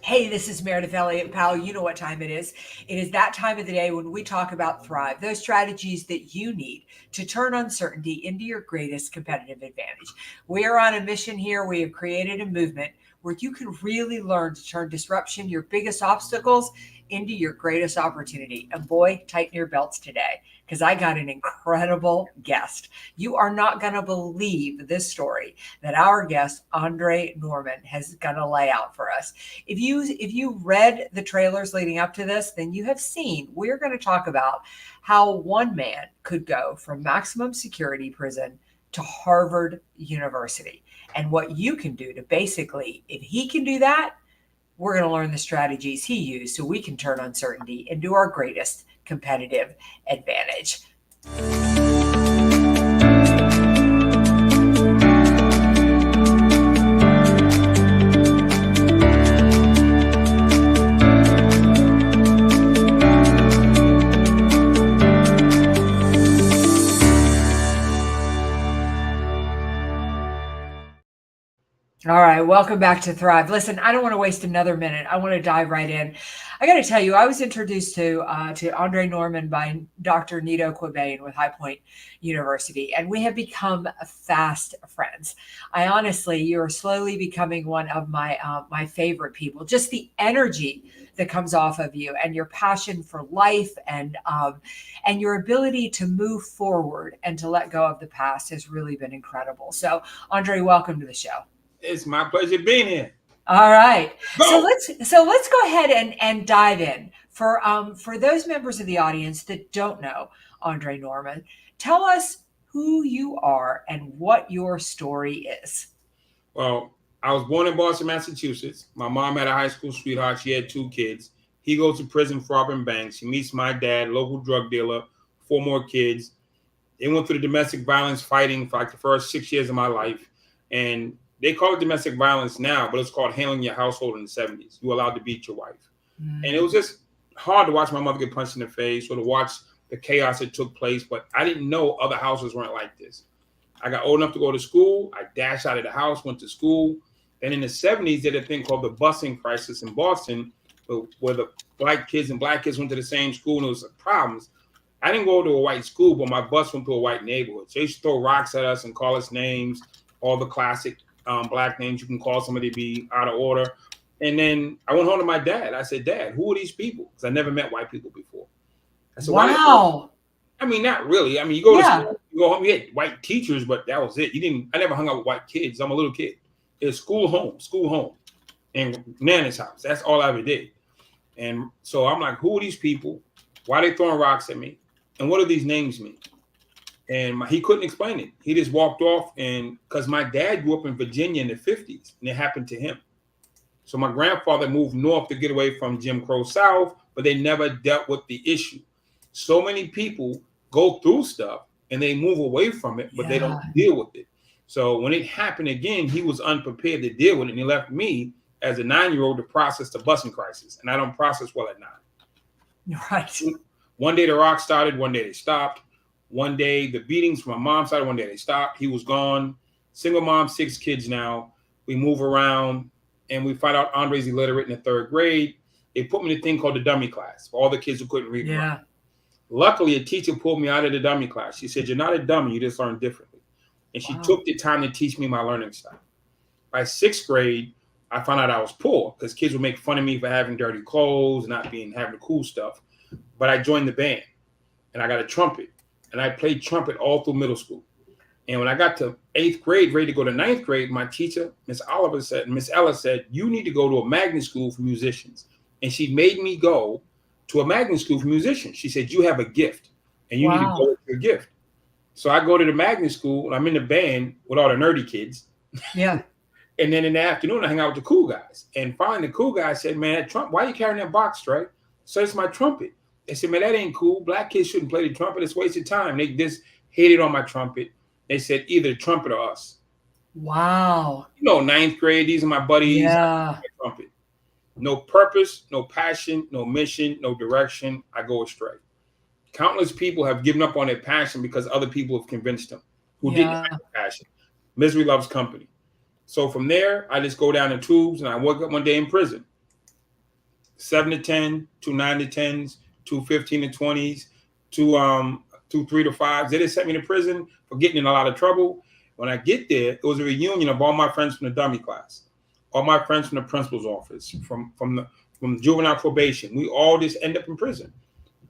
Hey, this is Meriidth Elliott Powell. You know what time it is. It is that time of the day when we talk about Thrive, those strategies that you need to turn uncertainty into your greatest competitive advantage. We are on a mission here. We have created a movement where you can really learn to turn disruption, your biggest obstacles, into your greatest opportunity. And boy, tighten your belts today because I got an incredible guest. You are not going to believe this story that our guest, Andre Norman, has going to lay out for us. If you read the trailers leading up to this, then you have seen we're going to talk about how one man could go from maximum security prison to Harvard University and what you can do to basically, if he can do that, we're going to learn the strategies he used so we can turn uncertainty into our greatest competitive advantage. All right, welcome back to Thrive. Listen, I don't want to waste another minute. I want to dive right in. I got to tell you, I was introduced to Andre Norman by Dr. Nito Quabain with High Point University, and we have become fast friends. I honestly, you're slowly becoming one of my favorite people. Just the energy that comes off of you, and your passion for life, and your ability to move forward and to let go of the past has really been incredible. So, Andre, welcome to the show. It's my pleasure being here. All right. So Go. let's go ahead and dive in. For those members of the audience that don't know Andre Norman, tell us who you are and what your story is. Well, I was born in Boston, Massachusetts. My mom had a high school sweetheart. She had 2 kids. He goes to prison for robbing banks. He meets my dad, local drug dealer, 4 more kids. They went through the domestic violence fighting for like the first 6 years of my life. And they call it domestic violence now, but it's called handling your household in the 70s. You were allowed to beat your wife. And it was just hard to watch my mother get punched in the face or to watch the chaos that took place. But I didn't know other houses weren't like this. I got old enough to go to school. I dashed out of the house, went to school. And in the 70s, they had a thing called the busing crisis in Boston, where the white kids and black kids went to the same school and there was problems. I didn't go to a white school, but my bus went to a white neighborhood. So they used to throw rocks at us and call us names, all the classic black names you can call somebody be out of order. And then I went home to my dad. I said, Dad, who are these people? Because I never met white people before. I said, wow. I mean, not really. I mean, you go to school, you go home, you had white teachers, but that was it. I never hung out with white kids. I'm a little kid. It's school, home, and Nana's house. That's all I ever did. And so I'm like, who are these people? Why are they throwing rocks at me? And what do these names mean? And he couldn't explain it. He just walked off. And because my dad grew up in Virginia in the 50s, and it happened to him. So my grandfather moved north to get away from Jim Crow South, but they never dealt with the issue. So many people go through stuff and they move away from it, but they don't deal with it. So when it happened again, he was unprepared to deal with it. And he left me as a 9-year-old to process the busing crisis. And I don't process well at 9. Right. One day the rocks started, one day they stopped. One day, the beatings from my mom's side, one day they stopped. He was gone. Single mom, 6 kids now. We move around, and we find out Andre's illiterate in the 3rd grade. They put me in a thing called the dummy class for all the kids who couldn't read. Yeah. Luckily, a teacher pulled me out of the dummy class. She said, you're not a dummy. You just learn differently. And she took the time to teach me my learning style. By 6th grade, I found out I was poor because kids would make fun of me for having dirty clothes, not having the cool stuff. But I joined the band, and I got a trumpet. And I played trumpet all through middle school. And when I got to 8th grade, ready to go to 9th grade, my teacher, Miss Ella said, you need to go to a magnet school for musicians. And she made me go to a magnet school for musicians. She said, you have a gift and you need to go with your gift. So I go to the magnet school and I'm in the band with all the nerdy kids. Yeah. And then in the afternoon, I hang out with the cool guys. And finally, the cool guy said, man, why are you carrying that box, Trey? So it's my trumpet. They said, man, that ain't cool. Black kids shouldn't play the trumpet. It's a waste of time. They just hated on my trumpet. They said, either the trumpet or us. Wow. 9th grade, these are my buddies. Yeah. Trumpet. No purpose, no passion, no mission, no direction. I go astray. Countless people have given up on their passion because other people have convinced them who didn't have passion. Misery loves company. So from there, I just go down the tubes and I woke up one day in prison. 7 to 10, 2 9 to 10s, 2 15 to 20s, 2 3 to 5s. They just sent me to prison for getting in a lot of trouble. When I get there, it was a reunion of all my friends from the dummy class, all my friends from the principal's office, from the juvenile probation. We all just end up in prison.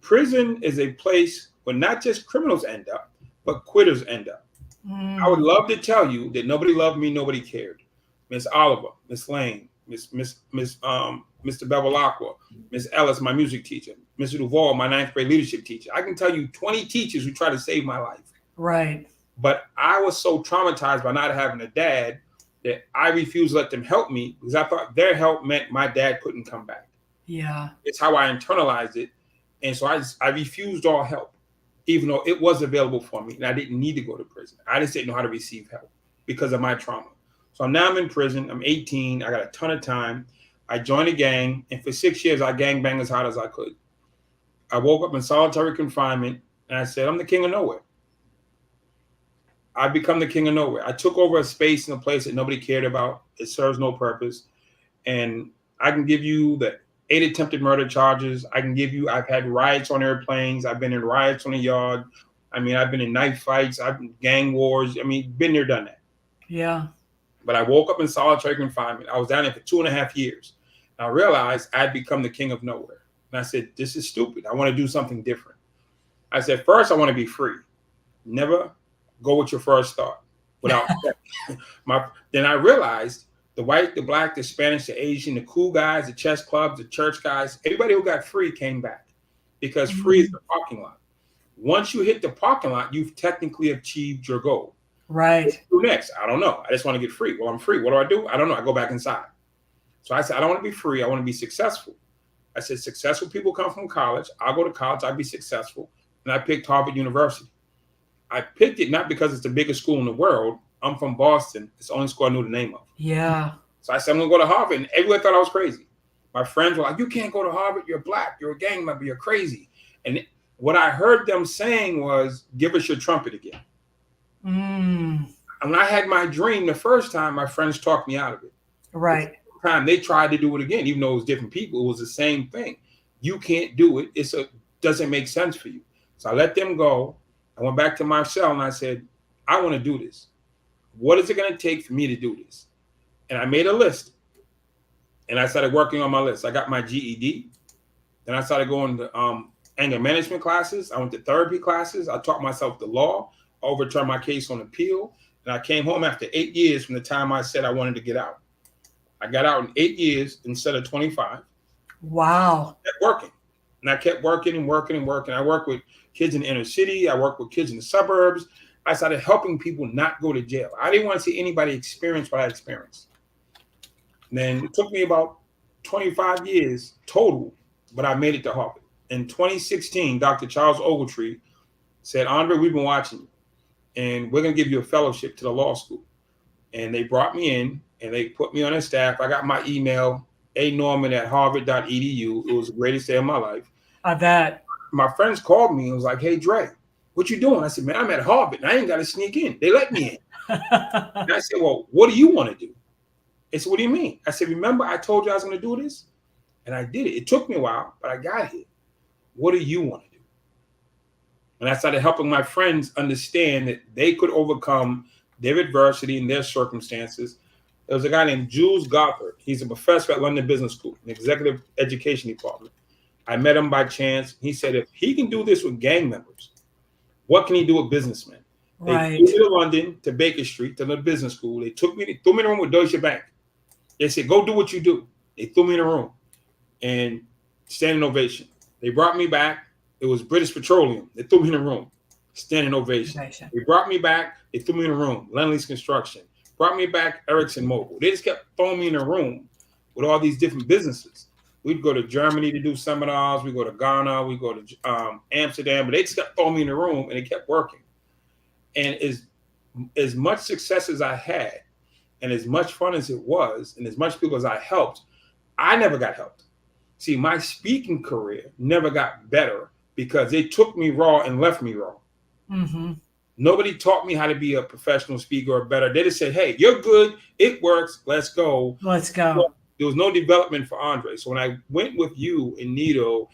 Prison is a place where not just criminals end up, but quitters end up. I would love to tell you that nobody loved me, nobody cared. Miss Oliver, Miss Lane, Mr. Bevilacqua, Miss Ellis, my music teacher, Mr. Duval, my 9th grade leadership teacher. I can tell you 20 teachers who tried to save my life. Right. But I was so traumatized by not having a dad that I refused to let them help me because I thought their help meant my dad couldn't come back. Yeah. It's how I internalized it. And so I refused all help, even though it was available for me and I didn't need to go to prison. I just didn't know how to receive help because of my trauma. So now I'm in prison. I'm 18. I got a ton of time. I joined a gang. And for 6 years, I gangbanged as hard as I could. I woke up in solitary confinement and I said, I'm the king of nowhere. I've become the king of nowhere. I took over a space in a place that nobody cared about. It serves no purpose. And I can give you the 8 attempted murder charges. I've had riots on airplanes. I've been in riots on the yard. I mean, I've been in knife fights. I've been gang wars. I mean, been there, done that. Yeah. But I woke up in solitary confinement. I was down there for 2.5 years. And I realized I'd become the king of nowhere. And I said, this is stupid. I want to do something different. I said, first, I want to be free. Never go with your first thought without then I realized the white, the black, the Spanish, the Asian, the cool guys, the chess clubs, the church guys, everybody who got free came back because free is the parking lot. Once you hit the parking lot, you've technically achieved your goal. Right. What do next? I don't know. I just want to get free. Well, I'm free. What do? I don't know. I go back inside. So I said, I don't want to be free. I want to be successful. I said, successful people come from college. I'll go to college. I'll be successful. And I picked Harvard University. I picked it not because it's the biggest school in the world. I'm from Boston. It's the only school I knew the name of. Yeah. So I said, I'm going to go to Harvard. And everyone thought I was crazy. My friends were like, you can't go to Harvard. You're black. You're a gang member. You're crazy. And what I heard them saying was, give us your trumpet again. And when I had my dream the first time, my friends talked me out of it. Right. The time they tried to do it again, even though it was different people, it was the same thing. You can't do it. Doesn't make sense for you. So I let them go. I went back to my cell and I said, I want to do this. What is it going to take for me to do this? And I made a list. And I started working on my list. I got my GED. Then I started going to anger management classes. I went to therapy classes. I taught myself the law. I overturned my case on appeal. And I came home after 8 years from the time I said I wanted to get out. I got out in 8 years instead of 25. Wow. I kept working. And I kept working and working and working. I worked with kids in the inner city. I worked with kids in the suburbs. I started helping people not go to jail. I didn't want to see anybody experience what I experienced. And then it took me about 25 years total, but I made it to Harvard. In 2016, Dr. Charles Ogletree said, Andre, we've been watching you, and we're going to give you a fellowship to the law school. And they brought me in, and they put me on their staff. I got my email, anorman@harvard.edu. It was the greatest day of my life. I bet. My friends called me and was like, hey, Dre, what you doing? I said, man, I'm at Harvard, and I ain't got to sneak in. They let me in. And I said, well, what do you want to do? They said, what do you mean? I said, remember I told you I was going to do this? And I did it. It took me a while, but I got here. What do you want to do? And I started helping my friends understand that they could overcome their adversity and their circumstances. There was a guy named Jules Gothard. He's a professor at London Business School, an executive education department. I met him by chance. He said, if he can do this with gang members, what can he do with businessmen? They flew me to London, to Baker Street, to the business school. They threw me in a room with Deutsche Bank. They said, go do what you do. They threw me in a room and standing ovation. They brought me back. It was British Petroleum. They threw me in a room, standing ovation. They brought me back. They threw me in a room, Lend-Lease Construction. Brought me back, Ericsson Mobile. They just kept throwing me in a room with all these different businesses. We'd go to Germany to do seminars. We go to Ghana. We go to Amsterdam. But they just kept throwing me in the room, and it kept working. And as much success as I had, and as much fun as it was, and as much people as I helped, I never got helped. See, my speaking career never got better because they took me raw and left me raw. Mm-hmm. Nobody taught me how to be a professional speaker or better. They just said, hey, you're good. It works. Let's go. Let's go. There was no development for Andre. So when I went with you and Nito,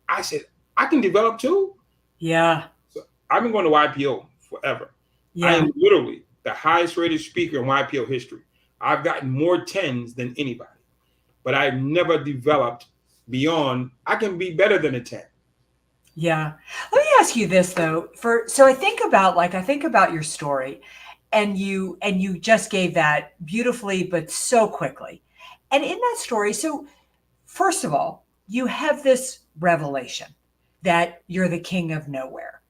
I said, I can develop too. Yeah. So I've been going to YPO forever. I Yeah. am literally the highest rated speaker in YPO history. I've gotten more 10s than anybody, but I've never developed beyond, I can be better than a 10. Yeah. Let me ask you this though. So I think about your story, and you just gave that beautifully but so quickly. And in that story, so first of all, you have this revelation that you're the king of nowhere,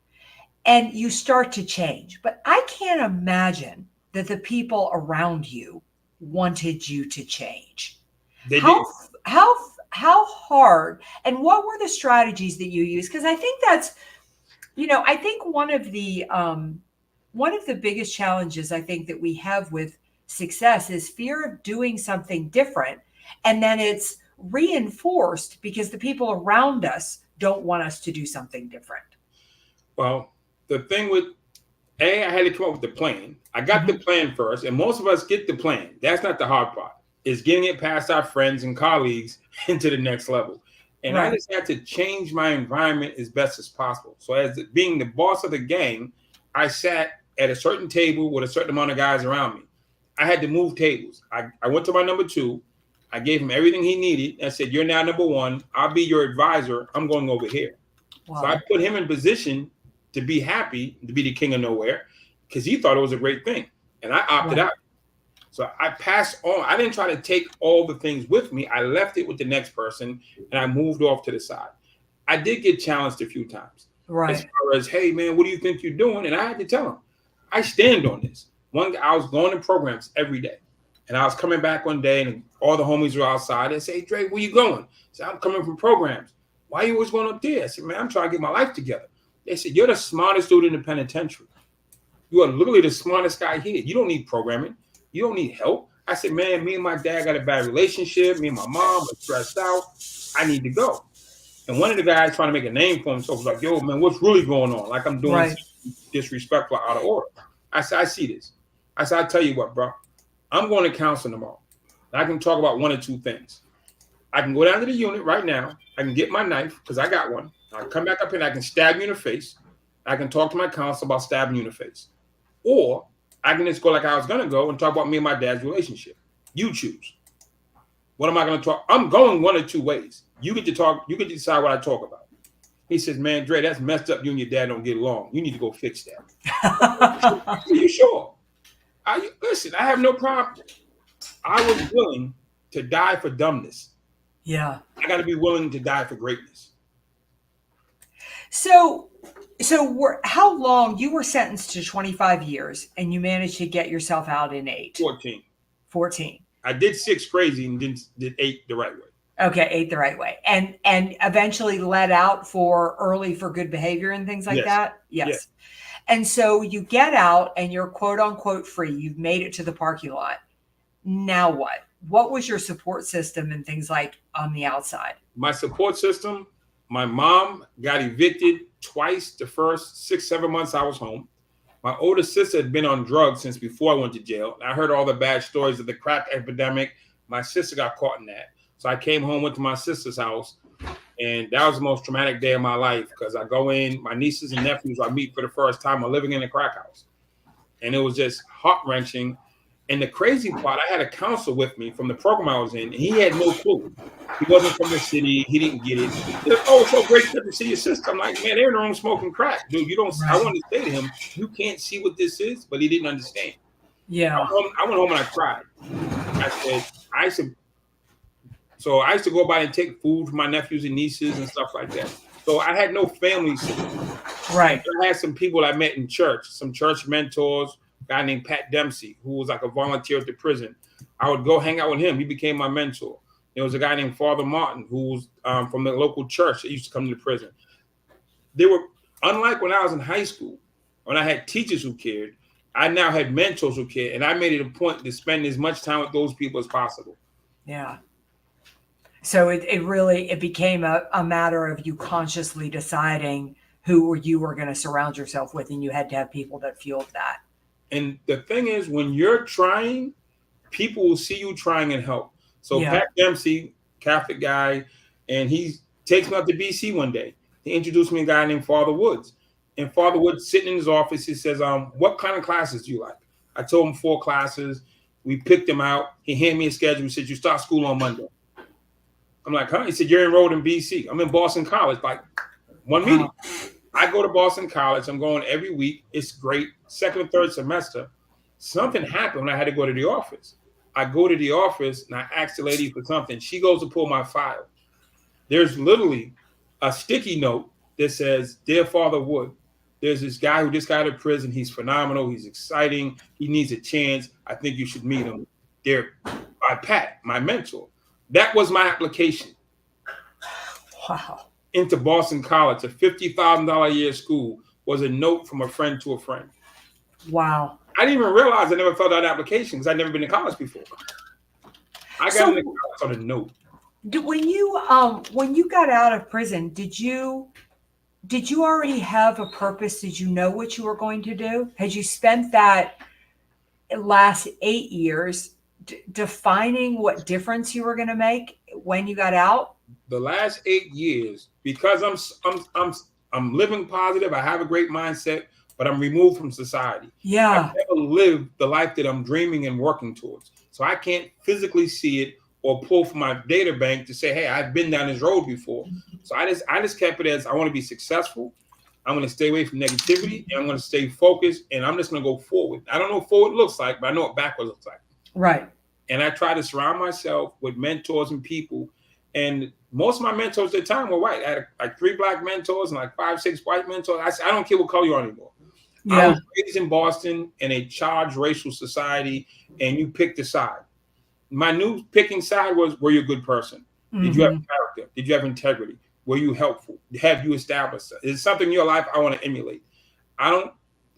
and you start to change. But I can't imagine that the people around you wanted you to change. They How didn't. how how hard, and what were the strategies that you used? Because I think that's, I think one of the biggest challenges I think that we have with success is fear of doing something different, and then it's reinforced because the people around us don't want us to do something different. Well, the thing with I had to come up with the plan. I got the Mhm. plan first, and most of us get the plan. That's not the hard part. It's getting it past our friends and colleagues into the next level. And I Right. just had to change my environment as best as possible. So, as being the boss of the gang, I sat at a certain table with a certain amount of guys around me. I had to move tables. I went to my number two. I gave him everything he needed. I said, "You're now number one. I'll be your advisor. I'm going over here." So I Wow. put him in position to be happy, to be the king of nowhere, because he thought it was a great thing. And I opted Right. out. So I passed on. I didn't try to take all the things with me. I left it with the next person and I moved off to the side. I did get challenged a few times as Right. far as, hey, man, what do you think you're doing? And I had to tell him, I stand on this. I was going to programs every day. And I was coming back one day and all the homies were outside. They say, "Hey, Dre, where you going?" I said, "I'm coming from programs." "Why are you always going up there?" I said, "Man, I'm trying to get my life together." They said, "You're the smartest dude in the penitentiary. You are literally the smartest guy here. You don't need programming. You don't need help." I said, "Man, me and my dad got a bad relationship. Me and my mom are stressed out. I need to go." And one of the guys trying to make a name for himself was like, "Yo, man, what's really going on? Like I'm doing Right. something disrespectful, out of order." I said, "I see this." I said, "I tell you what, bro. I'm going to counseling tomorrow. I can talk about one or two things. I can go down to the unit right now. I can get my knife because I got one. I come back up here and I can stab you in the face. I can talk to my counselor about stabbing you in the face. Or I can just go like I was going to go and talk about me and my dad's relationship. You choose. What am I going to talk? I'm going one or two ways. You get to talk. You get to decide what I talk about." He says, "Man, Dre, that's messed up. You and your dad don't get along. You need to go fix that." I said, "Are you sure?" Listen, I have no problem. I was willing to die for dumbness. Yeah. I got to be willing to die for greatness. So, how long you were sentenced to 25 years and you managed to get yourself out in 14. 14. I did 6 crazy and did 8 the right way. Okay, 8 the right way. And eventually let out for early for good behavior and things like Yes. that? Yes. Yes. And so you get out and you're quote unquote free. You've made it to the parking lot. Now what? What was your support system and things like on the outside? My support system, my mom got evicted twice the first 6, 7 months I was home. My older sister had been on drugs since before I went to jail. I heard all the bad stories of the crack epidemic. My sister got caught in that. So I came home, went to my sister's house, and that was the most traumatic day of my life because I go in, my nieces and nephews I meet for the first time are living in a crack house. And it was just heart-wrenching. And the crazy part, I had a counselor with me from the program I was in, and he had no clue. He wasn't from the city. He didn't get it. He said, "Oh, it's so great to see your sister." I'm like, "Man, they're in the room smoking crack. Dude, you don't." I Right. wanted to say to him, "You can't see what this is," but he didn't understand. Yeah. I went home and I cried. I said, I used to go by and take food for my nephews and nieces and stuff like that. So I had no family support. Right. I had some people I met in church, some church mentors, a guy named Pat Dempsey, who was like a volunteer at the prison. I would go hang out with him. He became my mentor. There was a guy named Father Martin, who was from the local church that used to come to the prison. They were, unlike when I was in high school, when I had teachers who cared, I now had mentors who cared, and I made it a point to spend as much time with those people as possible. Yeah. So it really it became a matter of you consciously deciding who you were going to surround yourself with, and you had to have people that fueled that. And the thing is, when you're trying, people will see you trying and help. So Yeah. Pat Dempsey, Catholic guy, and he takes me up to BC one day. He introduced me to a guy named Father Woods. And Father Woods sitting in his office, he says, what kind of classes do you like? I told him 4 classes. We picked him out. He handed me a schedule. He said, you start school on Monday. I'm like, huh? He said, you're enrolled in BC. I'm in Boston College, like one meeting. I go to Boston College. I'm going every week. It's great. Second or third semester. Something happened when I had to go to the office. I go to the office and I ask the lady for something. She goes to pull my file. There's literally a sticky note that says, Dear Father Wood, there's this guy who just got out of prison. He's phenomenal. He's exciting. He needs a chance. I think you should meet him. There, by Pat, my mentor. That was my application. Wow. Into Boston College, a $50,000 a year school, was a note from a friend to a friend. Wow. I didn't even realize I never filled out applications. I'd never been to college before. I got into college on a note. When you got out of prison, did you already have a purpose? Did you know what you were going to do? Had you spent that last 8 years defining what difference you were going to make when you got out? The last 8 years, because I'm living positive, I have a great mindset, but I'm removed from society. Yeah. I've never lived the life that I'm dreaming and working towards. So I can't physically see it or pull from my data bank to say, hey, I've been down this road before. So I just kept it as I want to be successful. I'm going to stay away from negativity, and I'm going to stay focused, and I'm just going to go forward. I don't know what forward looks like, but I know what backwards looks like. Right. And I try to surround myself with mentors and people. And most of my mentors at the time were white. I had like 3 black mentors and like 5, 6 white mentors. I said, I don't care what color you are anymore. Yeah. I was raised in Boston in a charged racial society, and you picked a side. My new picking side was, were you a good person? Mm-hmm. Did you have character? Did you have integrity? Were you helpful? Have you established that? Is something in your life I want to emulate? I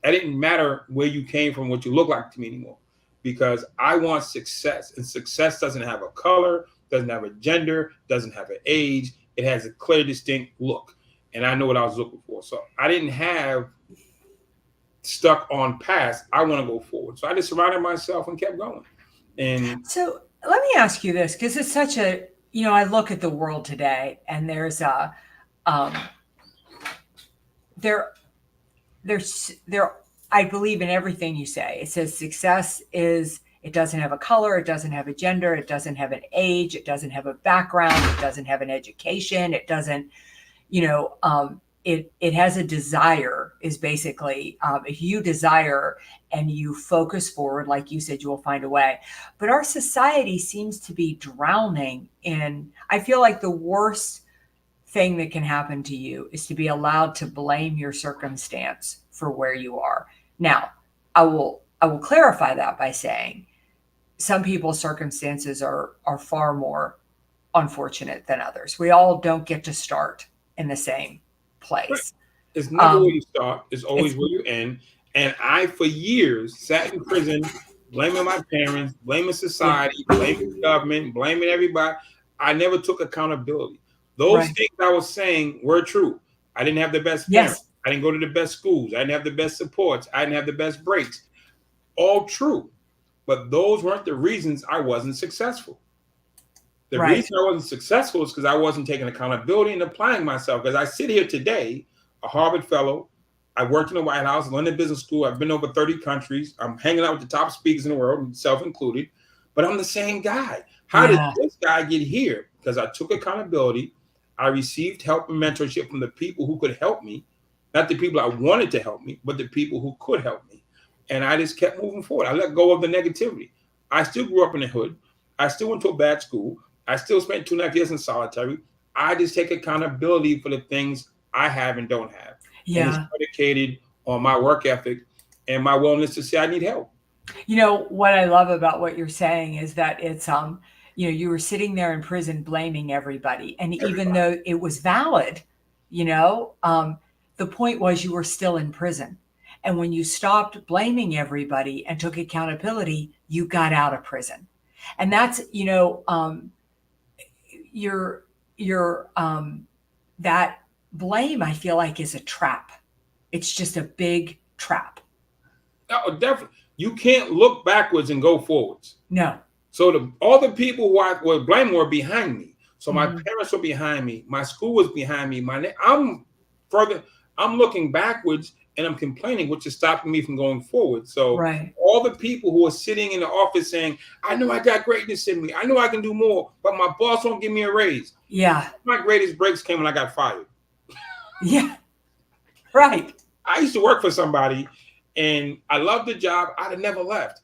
didn't matter where you came from, what you look like to me anymore, because I want success. And success doesn't have a color, doesn't have a gender, doesn't have an age. It has a clear, distinct look. And I know what I was looking for. So I didn't have stuck on past. I want to go forward. So I just surrounded myself and kept going. And so let me ask you this, because it's such a, I look at the world today, and there's I believe in everything you say. It says success is, it doesn't have a color, it doesn't have a gender, it doesn't have an age, it doesn't have a background, it doesn't have an education, it doesn't, it has a desire, is basically, if you desire and you focus forward, like you said, you will find a way. But our society seems to be drowning in, I feel like the worst thing that can happen to you is to be allowed to blame your circumstance for where you are. Now, I will clarify that by saying some people's circumstances are far more unfortunate than others. We all don't get to start in the same place. Right. It's never where you start. It's always where you end. And I, for years, sat in prison, blaming my parents, blaming society, blaming the government, blaming everybody. I never took accountability. Those things I was saying were true. I didn't have the best parents. Yes. I didn't go to the best schools. I didn't have the best supports. I didn't have the best breaks. All true. But those weren't the reasons I wasn't successful. The reason I wasn't successful is because I wasn't taking accountability and applying myself. Because I sit here today, a Harvard fellow. I worked in the White House, London Business School. I've been over 30 countries. I'm hanging out with the top speakers in the world, self included. But I'm the same guy. How did this guy get here? Because I took accountability. I received help and mentorship from the people who could help me. Not the people I wanted to help me, but the people who could help me. And I just kept moving forward. I let go of the negativity. I still grew up in the hood. I still went to a bad school. I still spent 2.5 years in solitary. I just take accountability for the things I have and don't have. Yeah. And it's predicated on my work ethic and my willingness to say I need help. What I love about what you're saying is that it's, you were sitting there in prison blaming everybody. And even though it was valid, the point was you were still in prison. And when you stopped blaming everybody and took accountability, you got out of prison. And that's, that blame, I feel like, is a trap. It's just a big trap. Oh, definitely. You can't look backwards and go forwards. No. So all the people who I was blaming were behind me. So my Mhm. parents were behind me. My school was behind me. I'm further. I'm looking backwards and I'm complaining, which is stopping me from going forward. So Right. all the people who are sitting in the office saying, "I know I got greatness in me. I know I can do more, but my boss won't give me a raise." Yeah. My greatest breaks came when I got fired. Yeah. Right. I used to work for somebody, and I loved the job. I'd have never left.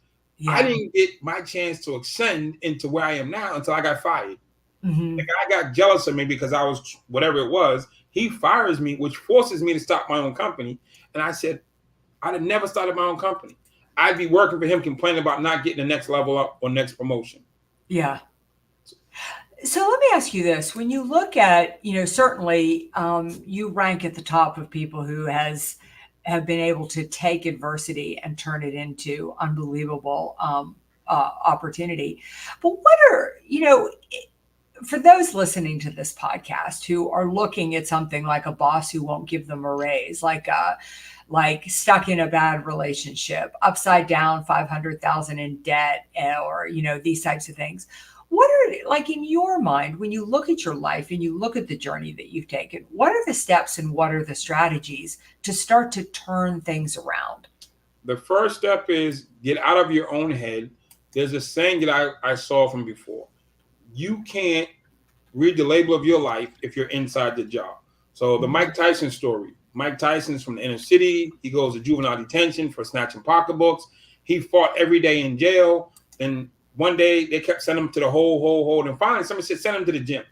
I Yeah. didn't get my chance to ascend into where I am now until I got fired. The Mhm. guy got jealous of me because I was whatever it was. He fires me, which forces me to start my own company. And I said, I'd have never started my own company. I'd be working for him, complaining about not getting the next level up or next promotion. Yeah. So let me ask you this: when you look at, certainly you rank at the top of people who have been able to take adversity and turn it into unbelievable opportunity. But what are for those listening to this podcast who are looking at something like a boss who won't give them a raise, like stuck in a bad relationship, upside down, 500,000 in debt, or these types of things. What are, like, in your mind, when you look at your life and you look at the journey that you've taken, what are the steps and what are the strategies to start to turn things around? The first step is get out of your own head. There's a saying that I saw from before. You can't read the label of your life if you're inside the job. So the Mhm. Mike Tyson story. Mike Tyson's from the inner city. He goes to juvenile detention for snatching pocketbooks. He fought every day in jail. And one day they kept sending him to the hole. And finally somebody said, send him to the gym.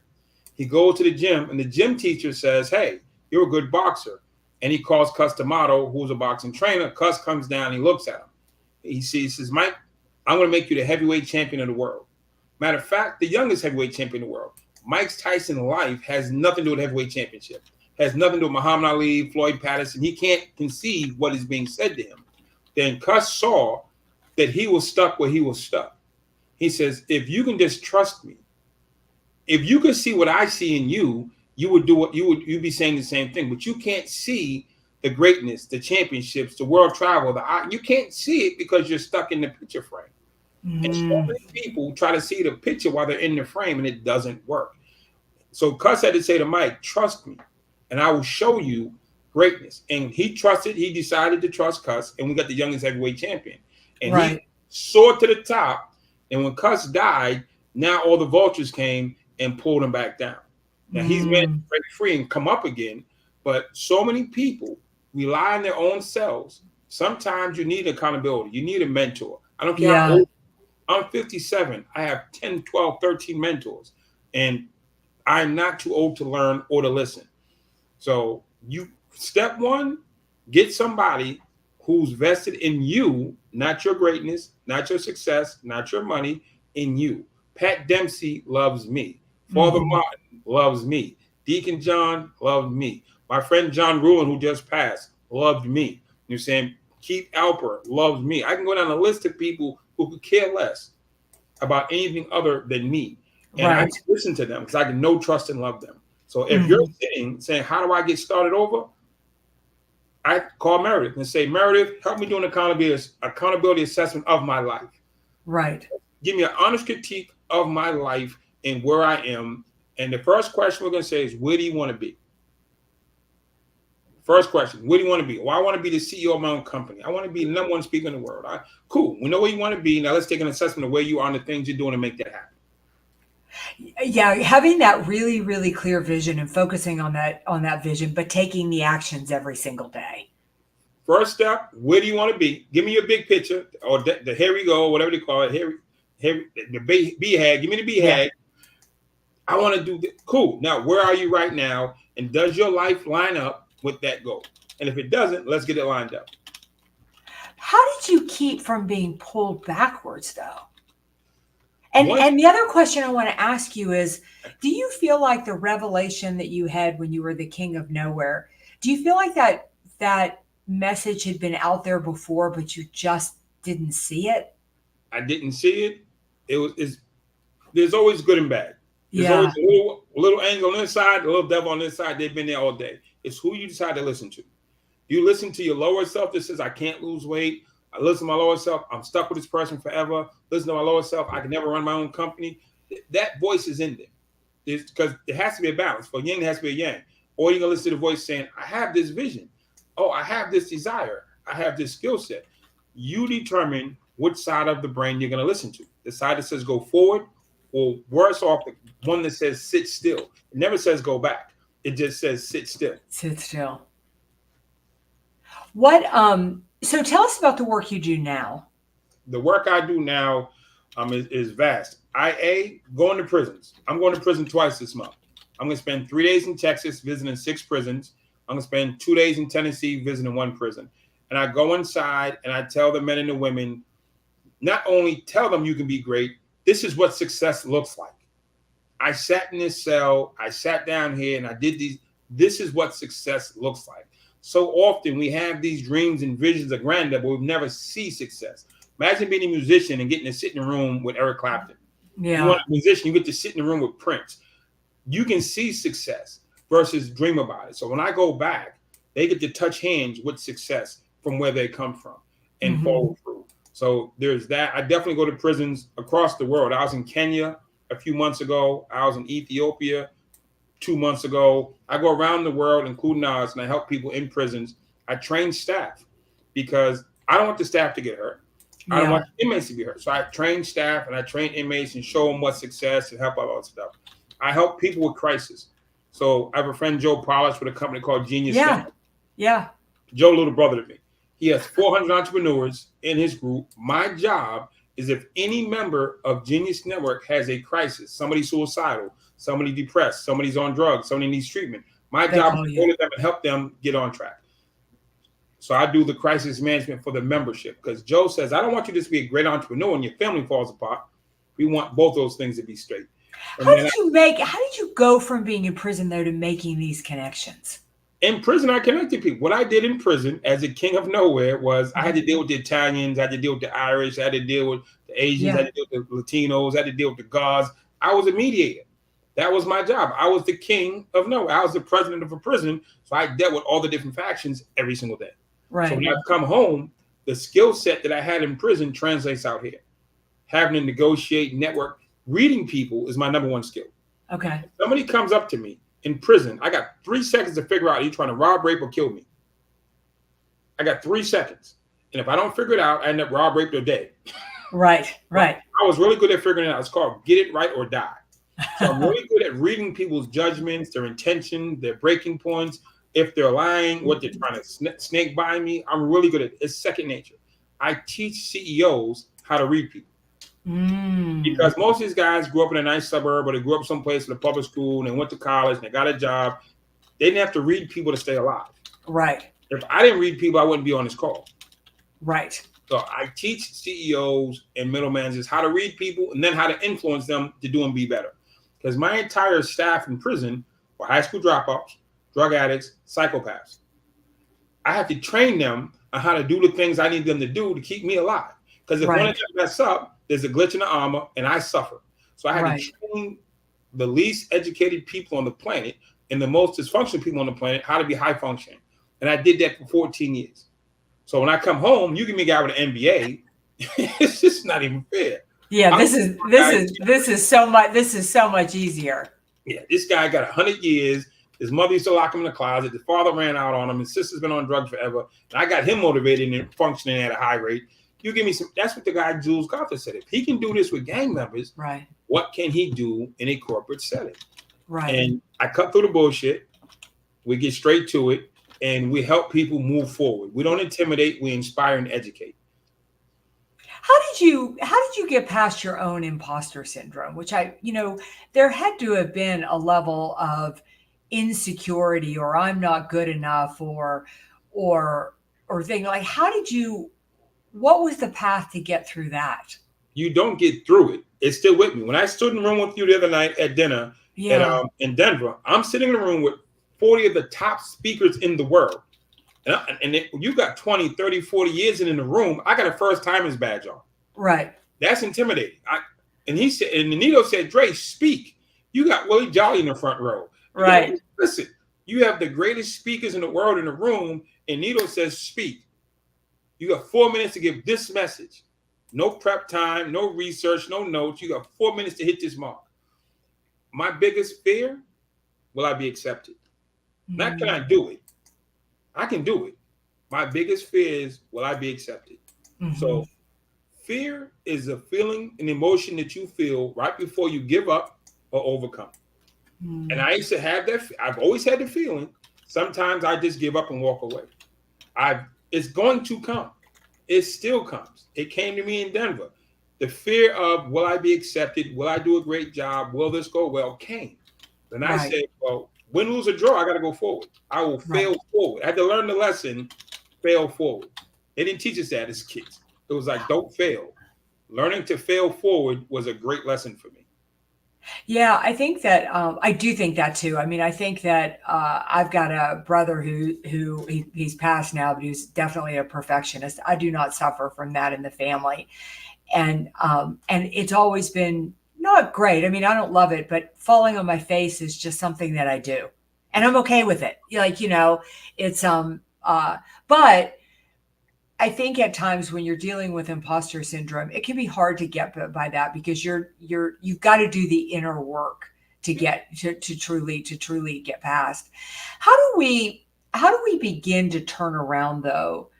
He goes to the gym and the gym teacher says, hey, you're a good boxer. And he calls Cus D'Amato, who's a boxing trainer. Cus comes down, he looks at him. He says, Mike, I'm going to make you the heavyweight champion of the world. Matter of fact, the youngest heavyweight champion in the world. Mike Tyson's life has nothing to do with heavyweight championship. Has nothing to do with Muhammad Ali, Floyd Patterson. He can't conceive what is being said to him. Then Cus saw that he was stuck where he was stuck. He says, if you can just trust me, if you could see what I see in you, you would do what you'd be saying the same thing. But you can't see the greatness, the championships, the world travel. You can't see it because you're stuck in the picture frame. And so Mm, many people try to see the picture while they're in the frame, and it doesn't work. So Cus had to say to Mike, trust me, and I will show you greatness. And he trusted, he decided to trust Cus, and we got the youngest heavyweight champion. And he right. soared to the top. And when Cus died, now all the vultures came and pulled him back down. Now he's been Mm, break free and come up again. But so many people rely on their own selves. Sometimes you need accountability. You need a mentor. I don't care how yeah. old. I'm 57. I have 10, 12, 13 mentors. And I'm not too old to learn or to listen. So you step one, get somebody who's vested in you, not your greatness, not your success, not your money, in you. Pat Dempsey loves me. Father Hmm. Martin loves me. Deacon John loved me. My friend John Ruin, who just passed, loved me. You're saying Keith Alper loves me. I can go down a list of people who could care less about anything other than me. And I Right. listen to them because I can know, trust, and love them. So if you're Hmm. sitting saying, how do I get started over? I call Meriidth and say, Meriidth, help me do an accountability assessment of my life. Right. Give me an honest critique of my life and where I am. And the first question we're going to say is, where do you want to be? First question, where do you want to be? Well, I want to be the CEO of my own company. I want to be the number one speaker in the world. Cool. We know where you want to be. Now let's take an assessment of where you are and the things you're doing to make that happen. Yeah, having that really, really clear vision and focusing on that vision, but taking the actions every single day. First step, where do you want to be? Give me your big picture, or the here we go, whatever they call it. Here, the BHAG. Give me the Yeah. BHAG. I want to do this. Cool. Now, where are you right now? And does your life line up with that goal? And if it doesn't, let's get it lined up. How did you keep from being pulled backwards though? And Once and the other question I want to ask you is, do you feel like the revelation that you had when you were the king of nowhere, do you feel like that message had been out there before, but you just didn't see it? I didn't see it, there's always good and bad. There's always Yeah. a little angel on this side, a little devil on this side. They've been there all day. It's who you decide to listen to. You listen to your lower self that says, I can't lose weight. I listen to my lower self. I'm stuck with this person forever. Listen to my lower self. I can never run my own company. That voice is in there. Because there has to be a balance. For yin, there has to be a yang. Or you're going to listen to the voice saying, I have this vision. Oh, I have this desire. I have this skill set. You determine which side of the brain you're going to listen to. The side that says go forward, or worse off, the one that says sit still. It never says go back. It just says sit still. Sit still. What so tell us about the work you do now. The work I do now is vast. Going to prisons. I'm going to prison twice this month. I'm going to spend 3 days in Texas visiting 6 prisons. I'm going to spend 2 days in Tennessee visiting 1 prison. And I go inside and I tell the men and the women, not only tell them you can be great, this is what success looks like. I sat in this cell, I sat down here and I did these. This is what success looks like. So often we have these dreams and visions of grandeur, but we never see success. Imagine being a musician and getting to sit in a room with Eric Clapton. Yeah. You want a musician, you get to sit in the room with Prince. You can see success versus dream about it. So when I go back, they get to touch hands with success from where they come from and follow through. So there's that. I definitely go to prisons across the world. I was in Kenya a few months ago. I was in Ethiopia 2 months ago. I go around the world, including ours, and I help people in prisons. I train staff because I don't want the staff to get hurt. I don't want the inmates to be hurt. So I train staff and I train inmates and show them what success and help all that stuff. I help people with crisis. So I have a friend, Joe Polish, with a company called Genius. Yeah. Joe, little brother to me. He has 400 entrepreneurs in his group. My job is if any member of Genius Network has a crisis, somebody suicidal, somebody depressed, somebody's on drugs, somebody needs treatment, my job is to go to them and help them get on track. So I do the crisis management for the membership because Joe says, I don't want you to just be a great entrepreneur and your family falls apart. We want both those things to be straight. How did you go from being in prison though to making these connections? In prison, I connected people. What I did in prison as a king of nowhere was I had to deal with the Italians, I had to deal with the Irish, I had to deal with the Asians, I had to deal with the Latinos, I had to deal with the guards. I was a mediator. That was my job. I was the king of nowhere. I was the president of a prison. So I dealt with all the different factions every single day. Right. So when I come home, the skill set that I had in prison translates out here. Having to negotiate, network, reading people is my number one skill. Okay. If somebody comes up to me in prison, I got 3 seconds to figure out, are you trying to rob, rape, or kill me? I got 3 seconds. And if I don't figure it out, I end up rob, raped, or dead. Right. I was really good at figuring it out. It's called get it right or die. So I'm really good at reading people's judgments, their intention, their breaking points. If they're lying, what they're trying to snake by me, I'm really good at it. It's second nature. I teach CEOs how to read people. Because most of these guys grew up in a nice suburb or they grew up someplace in a public school and they went to college and they got a job. They didn't have to read people to stay alive. Right. If I didn't read people, I wouldn't be on this call. Right. So I teach CEOs and middle managers how to read people and then how to influence them to do and be better. Because my entire staff in prison were high school dropouts, drug addicts, psychopaths. I had to train them on how to do the things I need them to do to keep me alive. Because if one of them mess up, there's a glitch in the armor and I suffer. So I had to train the least educated people on the planet and the most dysfunctional people on the planet how to be high functioning. And I did that for 14 years. So when I come home, you give me a guy with an MBA, it's just not even fair. Yeah, this is so much easier. Yeah, this guy got 100 years. His mother used to lock him in the closet. His father ran out on him. His sister's been on drugs forever. And I got him motivated and functioning at a high rate. You give me some. That's what the guy Jules Goffin said. If he can do this with gang members, right, what can he do in a corporate setting? Right. And I cut through the bullshit. We get straight to it, and we help people move forward. We don't intimidate. We inspire and educate. How did you get past your own imposter syndrome? Which there had to have been a level of insecurity, or I'm not good enough, or thing like. What was the path to get through that? You don't get through it. It's still with me. When I stood in the room with you the other night at dinner in Denver, I'm sitting in the room with 40 of the top speakers in the world. You got 20, 30, 40 years in the room. I got a first timer's badge on. Right. That's intimidating. And Nito said, Dre, speak. You got Willie Jolly in the front row. Right. Listen, you have the greatest speakers in the world in the room, and Nito says, speak. You got 4 minutes to give this message. No prep time, no research, no notes. You got 4 minutes to hit this mark. My biggest fear, will I be accepted? Not can I do it? I can do it. My biggest fear is, will I be accepted? So fear is a feeling, an emotion that you feel right before you give up or overcome. And I used to have that. I've always had the feeling. Sometimes I just give up and walk away. It's going to come. It still comes. It came to me in Denver. The fear of, will I be accepted? Will I do a great job? Will this go well? Came. Then I said, well, win, lose, or draw, I got to go forward. I will fail forward. I had to learn the lesson, fail forward. They didn't teach us that as kids. It was like, don't fail. Learning to fail forward was a great lesson for me. Yeah, I think that I do think that too. I mean, I think that I've got a brother he's passed now, but he's definitely a perfectionist. I do not suffer from that in the family, and it's always been not great. I mean, I don't love it, but falling on my face is just something that I do, and I'm okay with it. Like, it's but I think at times when you're dealing with imposter syndrome, it can be hard to get by that because you've got to do the inner work to get to truly get past. How do we begin to turn around though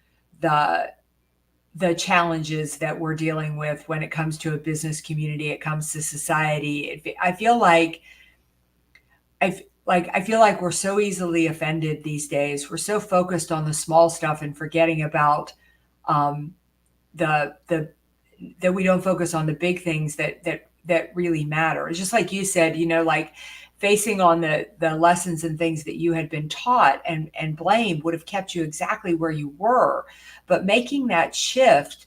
the challenges that we're dealing with when it comes to a business community, it comes to society? I feel like we're so easily offended these days. We're so focused on the small stuff and forgetting about that we don't focus on the big things that really matter. It's just like you said, like facing on the lessons and things that you had been taught and blame would have kept you exactly where you were. But making that shift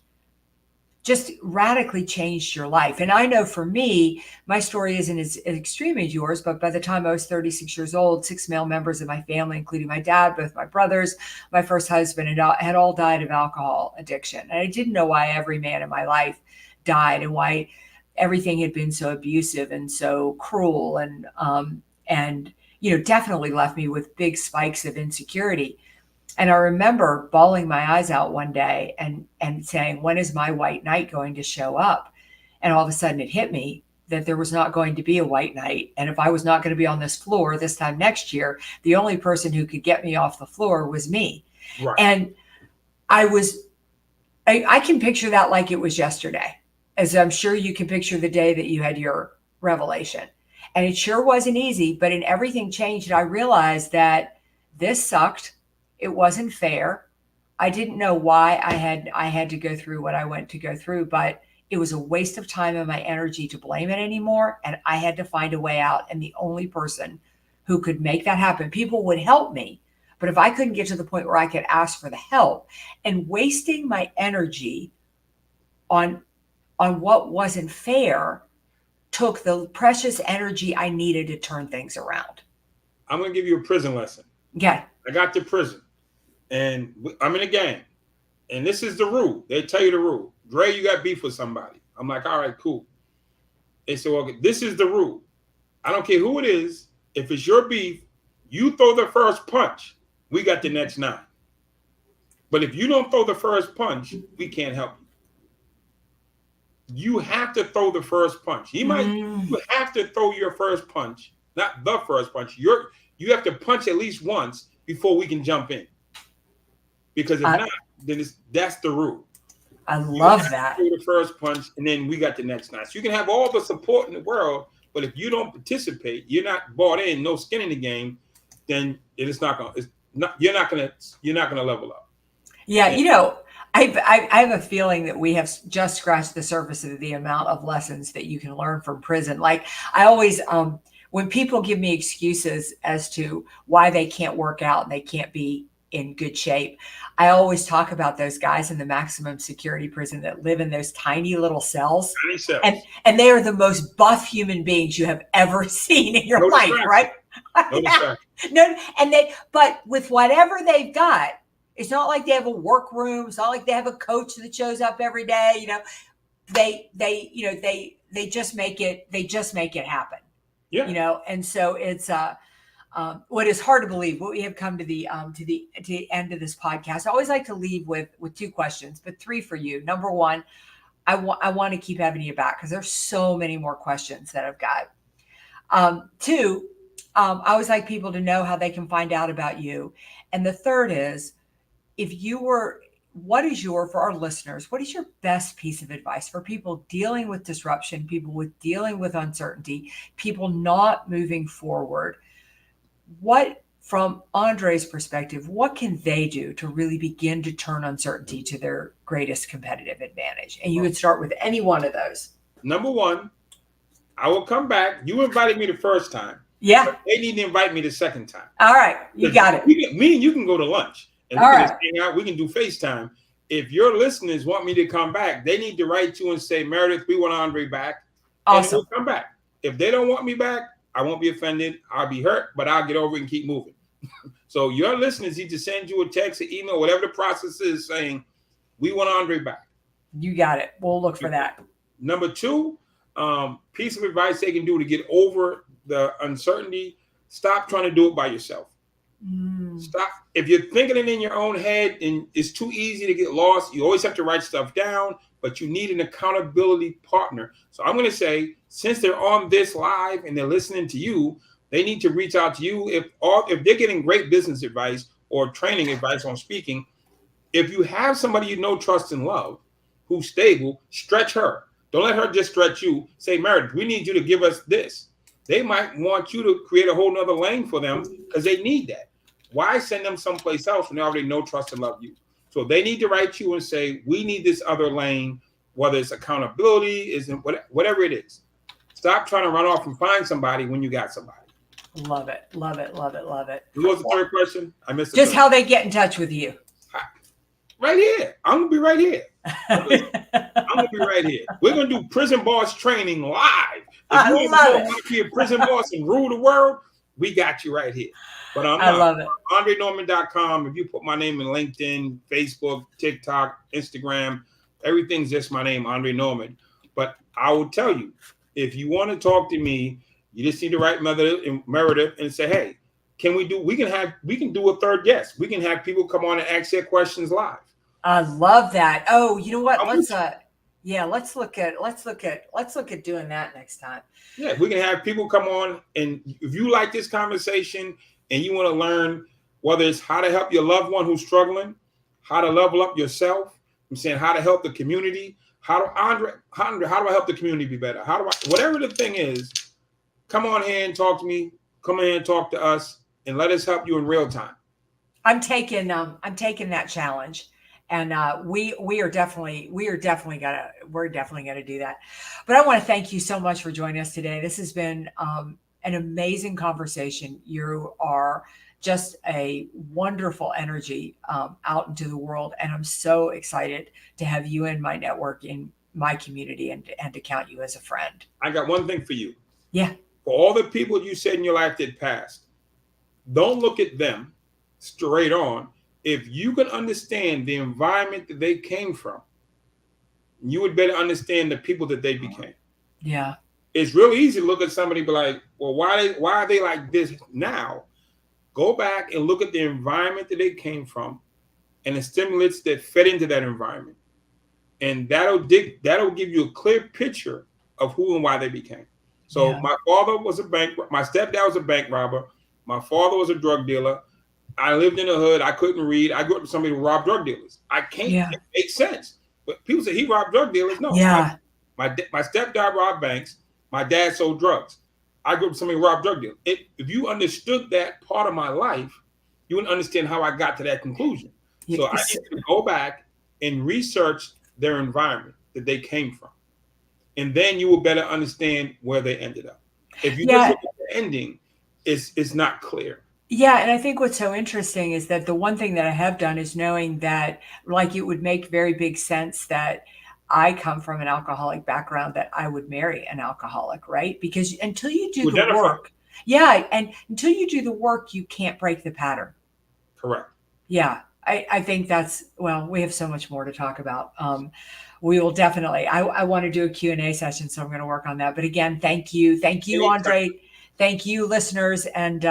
just radically changed your life. And I know for me, my story isn't as extreme as yours, but by the time I was 36 years old, 6 male members of my family, including my dad, both my brothers, my first husband, had all died of alcohol addiction. And I didn't know why every man in my life died and why everything had been so abusive and so cruel and definitely left me with big spikes of insecurity. And I remember bawling my eyes out one day and saying, when is my white knight going to show up? And all of a sudden it hit me that there was not going to be a white knight. And if I was not going to be on this floor this time next year, the only person who could get me off the floor was me. Right. And I can picture that like it was yesterday, as I'm sure you can picture the day that you had your revelation. And it sure wasn't easy, but in everything changed. I realized that this sucked. It wasn't fair. I didn't know why I had to go through what I went to go through, but it was a waste of time and my energy to blame it anymore. And I had to find a way out. And the only person who could make that happen, people would help me. But if I couldn't get to the point where I could ask for the help, and wasting my energy on what wasn't fair took the precious energy I needed to turn things around. I'm going to give you a prison lesson. Yeah. I got to prison. And I'm in a gang. And this is the rule. They tell you the rule. Dre, you got beef with somebody. I'm like, all right, cool. They say, well, this is the rule. I don't care who it is. If it's your beef, you throw the first punch. We got the next 9. But if you don't throw the first punch, we can't help you. You have to throw the first punch. You have to throw your first punch, not the first punch. You have to punch at least once before we can jump in. Because if not, then that's the rule. I love that. Throw the first punch, and then we got the next 9. So you can have all the support in the world, but if you don't participate, you're not bought in, no skin in the game, then you're not gonna level up. Yeah, I have a feeling that we have just scratched the surface of the amount of lessons that you can learn from prison. Like I always, when people give me excuses as to why they can't work out and they can't be in good shape, I always talk about those guys in the maximum security prison that live in those tiny little cells. And they are the most buff human beings you have ever seen in your life, right? But with whatever they've got, it's not like they have a workroom. It's not like they have a coach that shows up every day. They just make it happen. Yeah. And so it's What is hard to believe, what we have come to the end of this podcast. I always like to leave with two questions, but three for you. Number one, I want to keep having you back because there's so many more questions that I've got. Two, I always like people to know how they can find out about you. And the third is, for our listeners, what is your best piece of advice for people dealing with disruption, people dealing with uncertainty, people not moving forward? What, from Andre's perspective, what can they do to really begin to turn uncertainty to their greatest competitive advantage? And you would start with any one of those. Number one, I will come back. You invited me the first time. Yeah. They need to invite me the second time. All right. You got it. Me and you can go to lunch. And we All can right. just hang out. We can do FaceTime. If your listeners want me to come back, they need to write you and say, Meriidth, we want Andre back. Awesome. And we'll come back. If they don't want me back, I won't be offended. I'll be hurt, but I'll get over it and keep moving. So your listeners need to send you a text, an email, whatever the process is, saying, we want Andre back. You got it. We'll look for that. Number two, piece of advice they can do to get over the uncertainty, stop trying to do it by yourself. Stop. If you're thinking it in your own head and it's too easy to get lost, you always have to write stuff down, but you need an accountability partner. So I'm going to say, since they're on this live and they're listening to you, they need to reach out to you. If they're getting great business advice or training advice on speaking, if you have somebody you know, trust, and love who's stable, stretch her. Don't let her just stretch you. Say, Meriidth, we need you to give us this. They might want you to create a whole nother lane for them because they need that. Why send them someplace else when they already know, trust, and love you? So they need to write you and say, we need this other lane, whether it's accountability, whatever it is. Stop trying to run off and find somebody when you got somebody. Love it. Love it. Love it. Love it. What was the third question? I missed it. Just how they get in touch with you. Right here. I'm going to be right here. I'm going to be right here. We're going to do Prison Boss training live. If you want to be a prison boss and rule the world, we got you right here. But I love it. AndreNorman.com. If you put my name in LinkedIn, Facebook, TikTok, Instagram, everything's just my name, Andre Norman. But I will tell you, if you want to talk to me, you just need to write Meriidth and say, hey, we can do a third guest. We can have people come on and ask their questions live. I love that. Oh, you know what? Let's look at doing that next time. Yeah, we can have people come on, and if you like this conversation and you want to learn whether it's how to help your loved one who's struggling, how to level up yourself, I'm saying how to help the community, how do I help the community be better? Whatever the thing is, come on here and talk to me. Come in and talk to us, and let us help you in real time. I'm taking that challenge. And we're definitely gonna do that. But I want to thank you so much for joining us today. This has been an amazing conversation. You are just a wonderful energy out into the world, and I'm so excited to have you in my network, in my community, and to count you as a friend. I got one thing for you. Yeah. For all the people you said in your life that passed, don't look at them straight on. If you can understand the environment that they came from, you would better understand the people that they became. Yeah. It's real easy to look at somebody and be like, well, why are they like this now? Go back and look at the environment that they came from and the stimulants that fed into that environment. And that'll give you a clear picture of who and why they became. So My father was my stepdad was a bank robber. My father was a drug dealer. I lived in the hood. I couldn't read. I grew up with somebody who robbed drug dealers. It makes sense. But people say he robbed drug dealers. No. Yeah. My stepdad robbed banks. My dad sold drugs. I grew up with somebody who robbed drug dealers. If you understood that part of my life, you would understand how I got to that conclusion. So I need to go back and research their environment that they came from. And then you will better understand where they ended up. If you just look at the ending, it's not clear. Yeah, and I think what's so interesting is that the one thing that I have done is knowing that, like, it would make very big sense that I come from an alcoholic background, that I would marry an alcoholic, right? Because until you do the work, and until you do the work, you can't break the pattern. Correct. Yeah, I think we have so much more to talk about. We will definitely, I want to do a Q&A session, so I'm going to work on that. But again, thank you, Andre. Thank you, listeners, and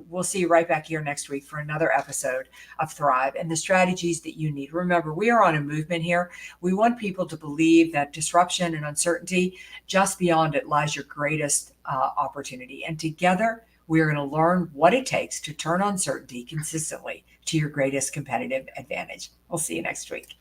we'll see you right back here next week for another episode of Thrive and the strategies that you need. Remember, we are on a movement here. We want people to believe that disruption and uncertainty, just beyond it lies your greatest opportunity. And together, we are going to learn what it takes to turn uncertainty consistently to your greatest competitive advantage. We'll see you next week.